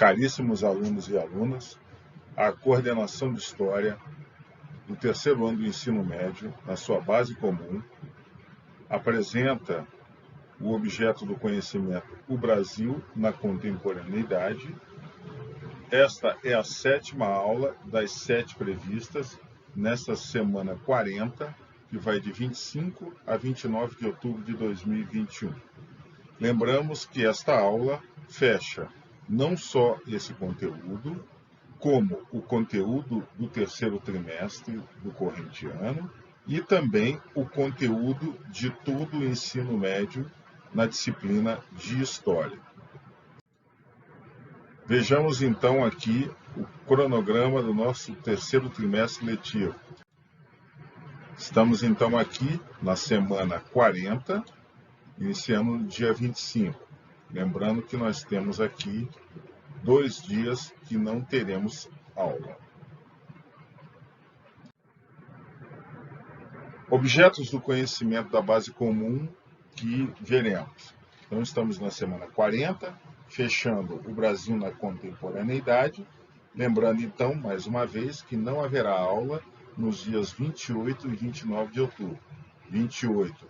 Caríssimos alunos e alunas, a coordenação de História do terceiro ano do ensino médio, na sua base comum, apresenta o objeto do conhecimento, o Brasil na contemporaneidade. Esta é a 7ª aula das 7 previstas nesta semana 40, que vai de 25 a 29 de outubro de 2021. Lembramos que esta aula fecha não só esse conteúdo, como o conteúdo do terceiro trimestre do corrente ano e também o conteúdo de todo o ensino médio na disciplina de História. Vejamos então aqui o cronograma do nosso terceiro trimestre letivo. Estamos então aqui na semana 40, iniciando no dia 25. Lembrando que nós temos aqui 2 dias que não teremos aula. Objetos do conhecimento da base comum que veremos. Então, estamos na semana 40, fechando o Brasil na contemporaneidade. Lembrando, então, mais uma vez, que não haverá aula nos dias 28 e 29 de outubro. 28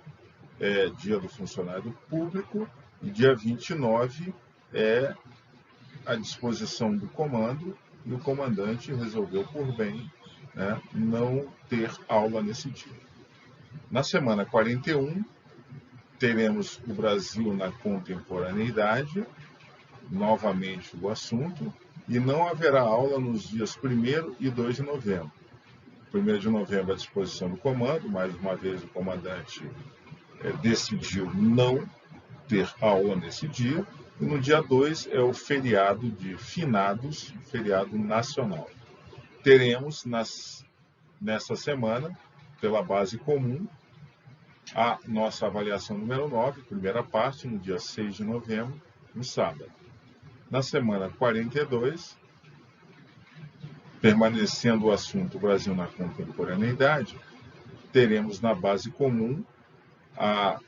é dia do funcionário público e dia 29 é à disposição do comando, e o comandante resolveu por bem, não ter aula nesse dia. Na semana 41, teremos o Brasil na contemporaneidade, novamente o assunto, e não haverá aula nos dias 1º e 2 de novembro. 1º de novembro à disposição do comando, mais uma vez o comandante decidiu não ter aula nesse dia, e no dia 2 é o feriado de finados, feriado nacional. Teremos nessa semana, pela base comum, a nossa avaliação número 9, primeira parte, no dia 6 de novembro, no sábado. Na semana 42, permanecendo o assunto Brasil na contemporaneidade, teremos na base comum a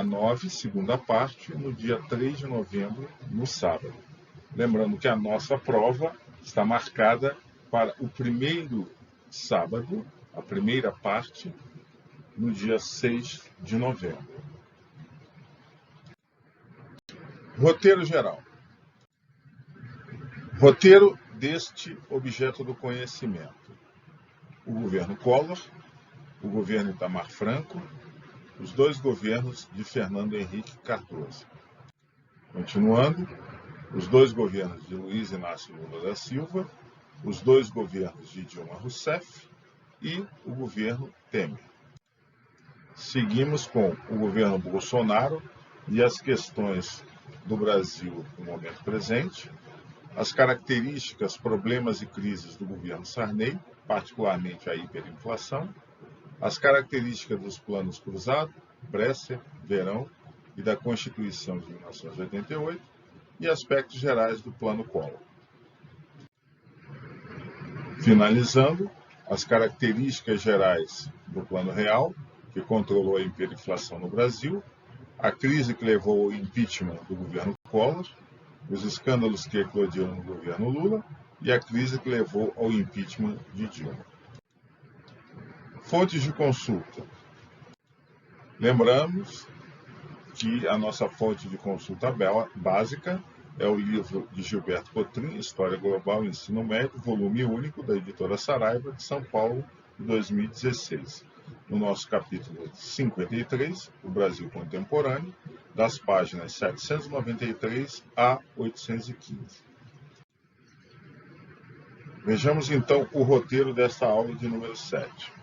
9, segunda parte, no dia 3 de novembro, no sábado. Lembrando que a nossa prova está marcada para o primeiro sábado, a primeira parte, no dia 6 de novembro. Roteiro geral. Roteiro deste objeto do conhecimento. O governo Collor, o governo Itamar Franco, os 2 governos de Fernando Henrique Cardoso. Continuando, os 2 governos de Luiz Inácio Lula da Silva, os 2 governos de Dilma Rousseff e o governo Temer. Seguimos com o governo Bolsonaro e as questões do Brasil no momento presente, as características, problemas e crises do governo Sarney, particularmente a hiperinflação, as características dos planos Cruzado, Bresser, Verão e da Constituição de 1988 e aspectos gerais do plano Collor. Finalizando, as características gerais do plano real, que controlou a hiperinflação no Brasil, a crise que levou ao impeachment do governo Collor, os escândalos que eclodiram no governo Lula e a crise que levou ao impeachment de Dilma. Fontes de consulta. Lembramos que a nossa fonte de consulta básica é o livro de Gilberto Cotrim, História Global e Ensino Médio, volume único, da editora Saraiva, de São Paulo, de 2016. No nosso capítulo 53, o Brasil Contemporâneo, das páginas 793 a 815. Vejamos então o roteiro desta aula de número 7.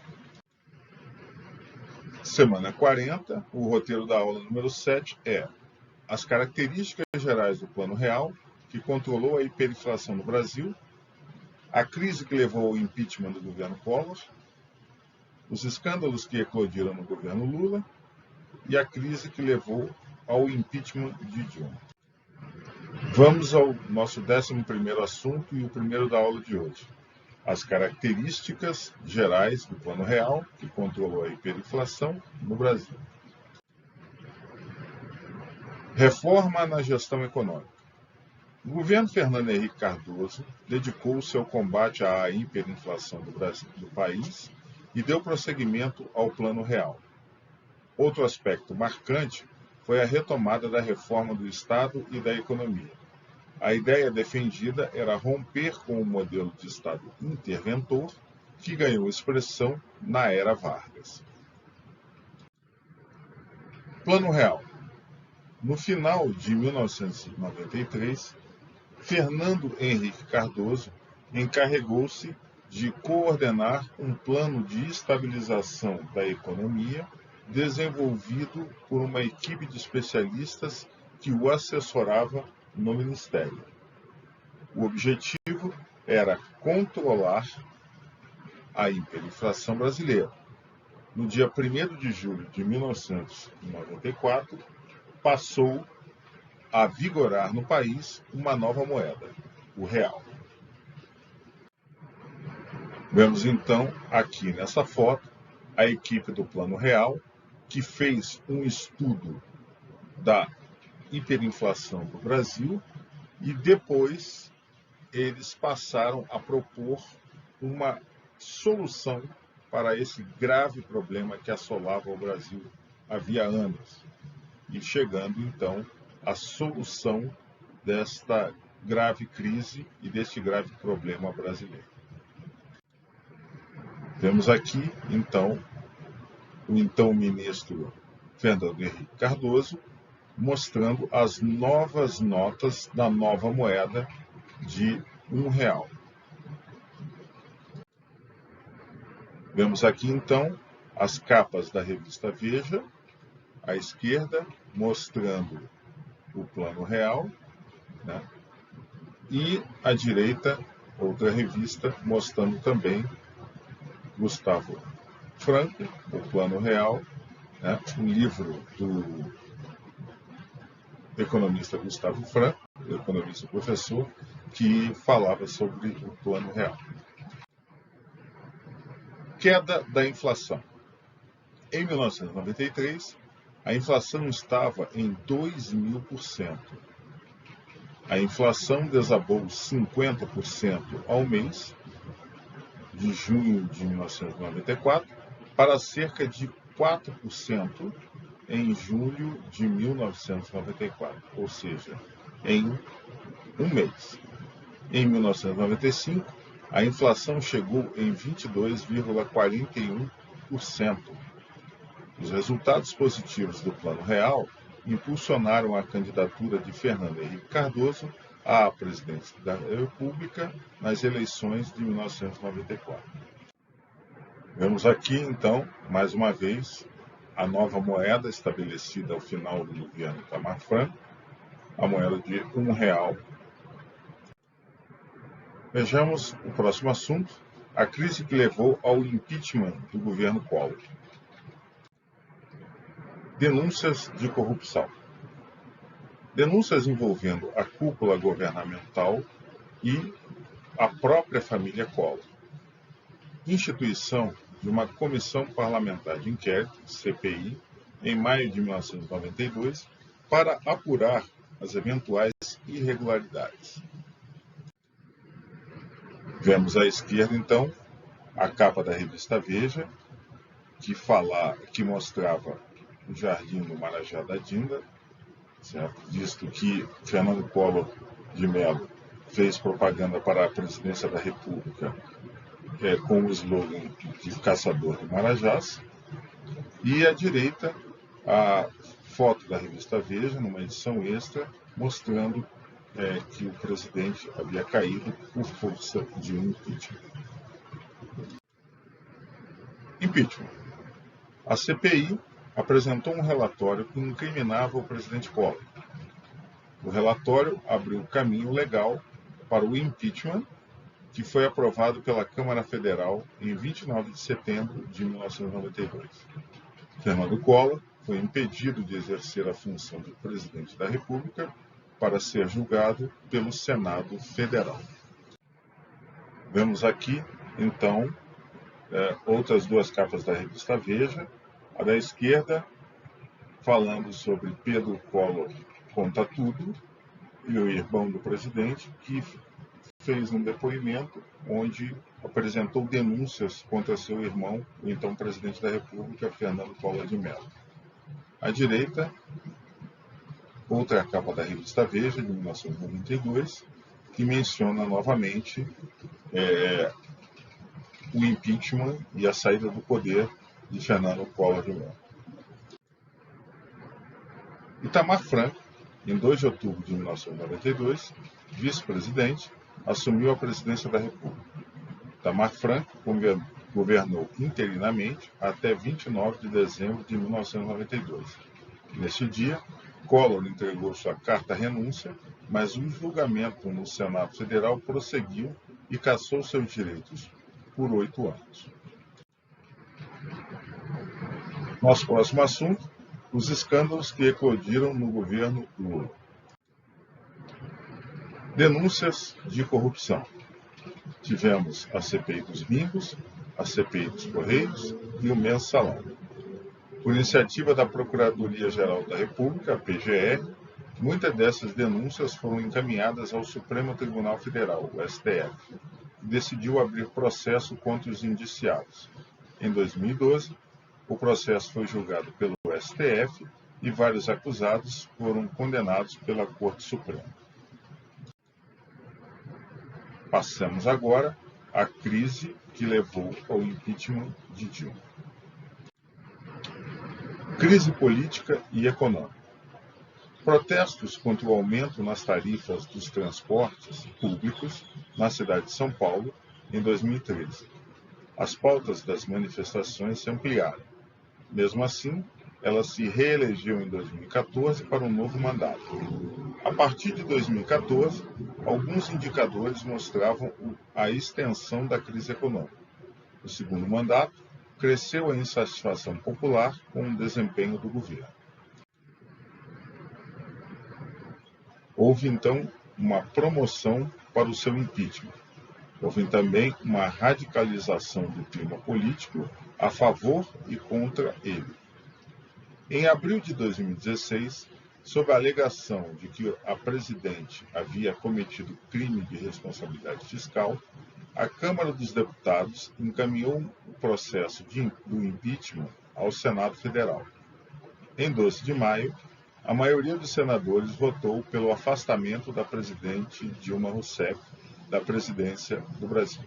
Semana 40, o roteiro da aula número 7 é as características gerais do Plano Real, que controlou a hiperinflação no Brasil, a crise que levou ao impeachment do governo Collor, os escândalos que eclodiram no governo Lula e a crise que levou ao impeachment de Dilma. Vamos ao nosso 11º assunto e o primeiro da aula de hoje. As características gerais do Plano Real, que controlou a hiperinflação no Brasil. Reforma na gestão econômica. O governo Fernando Henrique Cardoso dedicou-se ao combate à hiperinflação do país e deu prosseguimento ao Plano Real. Outro aspecto marcante foi a retomada da reforma do Estado e da economia. A ideia defendida era romper com o modelo de Estado interventor que ganhou expressão na era Vargas. Plano Real. No final de 1993, Fernando Henrique Cardoso encarregou-se de coordenar um plano de estabilização da economia desenvolvido por uma equipe de especialistas que o assessorava no Ministério. O objetivo era controlar a hiperinflação brasileira. No dia 1º de julho de 1994, passou a vigorar no país uma nova moeda, o real. Vemos então aqui nessa foto a equipe do Plano Real, que fez um estudo da hiperinflação do Brasil e depois eles passaram a propor uma solução para esse grave problema que assolava o Brasil havia anos, e chegando então à solução desta grave crise e deste grave problema brasileiro. Vemos aqui então o então ministro Fernando Henrique Cardoso mostrando as novas notas da nova moeda de R$1. Vemos aqui então as capas da revista Veja, à esquerda mostrando o Plano Real, né? E à direita outra revista mostrando também Gustavo Franco, o Plano Real, né? Um livro do economista Gustavo Franco, economista professor, que falava sobre o Plano Real. Queda da inflação. Em 1993, a inflação estava em 2.000%. A inflação desabou 50% ao mês, de junho de 1994, para cerca de 4% em julho de 1994, ou seja, em um mês. Em 1995, a inflação chegou em 22,41%. Os resultados positivos do Plano Real impulsionaram a candidatura de Fernando Henrique Cardoso à presidência da República nas eleições de 1994. Vemos aqui, então, mais uma vez, a nova moeda estabelecida ao final do governo Itamar Franco, a moeda de R$1. Vejamos o próximo assunto, a crise que levou ao impeachment do governo Collor. Denúncias de corrupção. Denúncias envolvendo a cúpula governamental e a própria família Collor. Instituição de uma comissão parlamentar de inquérito, CPI, em maio de 1992, para apurar as eventuais irregularidades. Vemos à esquerda, então, a capa da revista Veja, que mostrava o Jardim do Marajá da Dinda, certo? Visto que Fernando Collor de Mello fez propaganda para a presidência da República com o slogan de caçador de Marajás. E à direita, a foto da revista Veja, numa edição extra, mostrando que o presidente havia caído por força de um impeachment. Impeachment. A CPI apresentou um relatório que incriminava o presidente Collor. O relatório abriu caminho legal para o impeachment, que foi aprovado pela Câmara Federal em 29 de setembro de 1992. Fernando Collor foi impedido de exercer a função de presidente da República para ser julgado pelo Senado Federal. Vemos aqui, então, outras duas capas da revista Veja. A da esquerda, falando sobre Pedro Collor conta tudo, e o irmão do presidente, que fez um depoimento onde apresentou denúncias contra seu irmão, o então presidente da República, Fernando Collor de Mello. À direita, outra capa da revista Veja, de 1992, que menciona novamente o impeachment e a saída do poder de Fernando Collor de Mello. Itamar Franco, em 2 de outubro de 1992, vice-presidente, assumiu a presidência da República. Itamar Franco governou interinamente até 29 de dezembro de 1992. Neste dia, Collor entregou sua carta-renúncia, mas o julgamento no Senado Federal prosseguiu e cassou seus direitos por 8 anos. Nosso próximo assunto, os escândalos que eclodiram no governo Lula. Denúncias de corrupção. Tivemos a CPI dos Bingos, a CPI dos Correios e o Mensalão. Por iniciativa da Procuradoria-Geral da República, a PGR, muitas dessas denúncias foram encaminhadas ao Supremo Tribunal Federal, o STF, que decidiu abrir processo contra os indiciados. Em 2012, o processo foi julgado pelo STF e vários acusados foram condenados pela Corte Suprema. Passamos agora à crise que levou ao impeachment de Dilma. Crise política e econômica. Protestos contra o aumento nas tarifas dos transportes públicos na cidade de São Paulo em 2013. As pautas das manifestações se ampliaram. Mesmo assim, ela se reelegeu em 2014 para um novo mandato. A partir de 2014, alguns indicadores mostravam a extensão da crise econômica. No segundo mandato, cresceu a insatisfação popular com o desempenho do governo. Houve, então, uma promoção para o seu impeachment. Houve também uma radicalização do clima político a favor e contra ele. Em abril de 2016, sob a alegação de que a presidente havia cometido crime de responsabilidade fiscal, a Câmara dos Deputados encaminhou o processo do impeachment ao Senado Federal. Em 12 de maio, a maioria dos senadores votou pelo afastamento da presidente Dilma Rousseff da presidência do Brasil.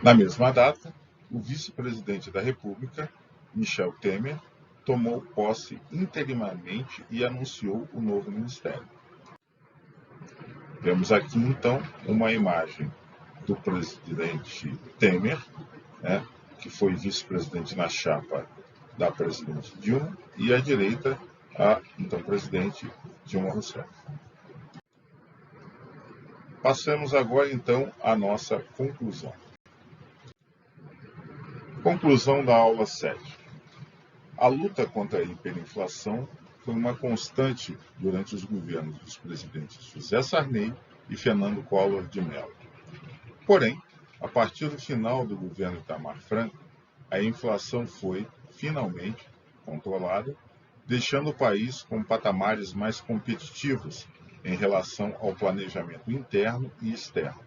Na mesma data, o vice-presidente da República, Michel Temer, tomou posse interimamente e anunciou o novo ministério. Vemos aqui, então, uma imagem do presidente Temer, que foi vice-presidente na chapa da presidente Dilma, e à direita, a então presidente Dilma Rousseff. Passamos agora, então, à nossa conclusão. Conclusão da aula 7. A luta contra a hiperinflação foi uma constante durante os governos dos presidentes José Sarney e Fernando Collor de Mello. Porém, a partir do final do governo Itamar Franco, a inflação foi, finalmente, controlada, deixando o país com patamares mais competitivos em relação ao planejamento interno e externo.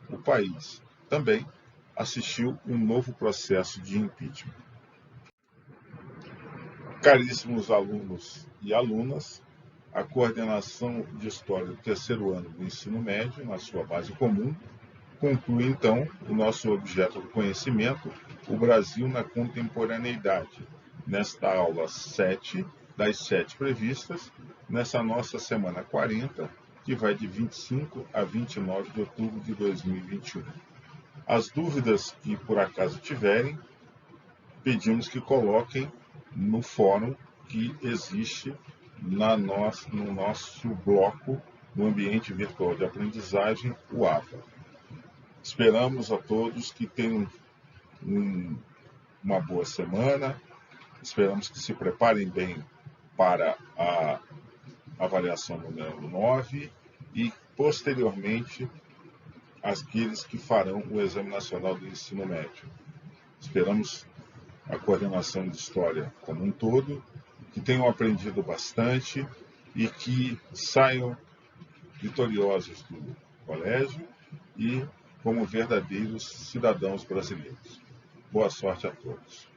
O país também assistiu um novo processo de impeachment. Caríssimos alunos e alunas, a coordenação de História do terceiro ano do ensino médio, na sua base comum, conclui então o nosso objeto do conhecimento, o Brasil na contemporaneidade, nesta aula 7, das 7 previstas, nessa nossa semana 40, que vai de 25 a 29 de outubro de 2021. As dúvidas que por acaso tiverem, pedimos que coloquem no fórum que existe no nosso bloco no ambiente virtual de aprendizagem, o AVA. Esperamos a todos que tenham uma boa semana, esperamos que se preparem bem para a avaliação número 9 e, posteriormente, aqueles que farão o Exame Nacional do Ensino Médio. Esperamos a coordenação de História como um todo, que tenham aprendido bastante e que saiam vitoriosos do colégio e como verdadeiros cidadãos brasileiros. Boa sorte a todos.